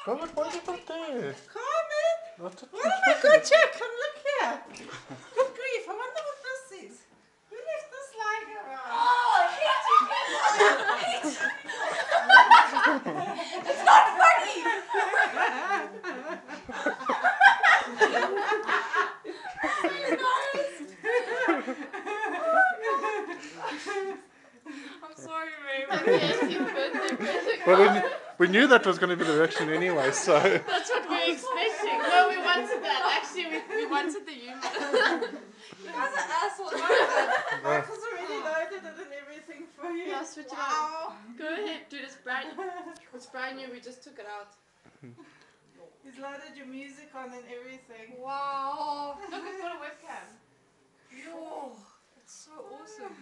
God, why is it not there? Carmen! Not at What have I got you? Come look here. Good grief, I wonder what this is. Who left this lying around? Oh, it's not funny! I'm sorry, Ray. Well, we knew that was going to be the reaction anyway, so. That's what we were expecting. No, we wanted that. Actually, we wanted the humor. You guys are assholes. Michael's already loaded it and everything for you. Yeah, switch it on. Go ahead, dude. It's brand new. We just took it out. He's loaded your music on and everything. Wow. Look, it's got a webcam. Yo, it's so awesome.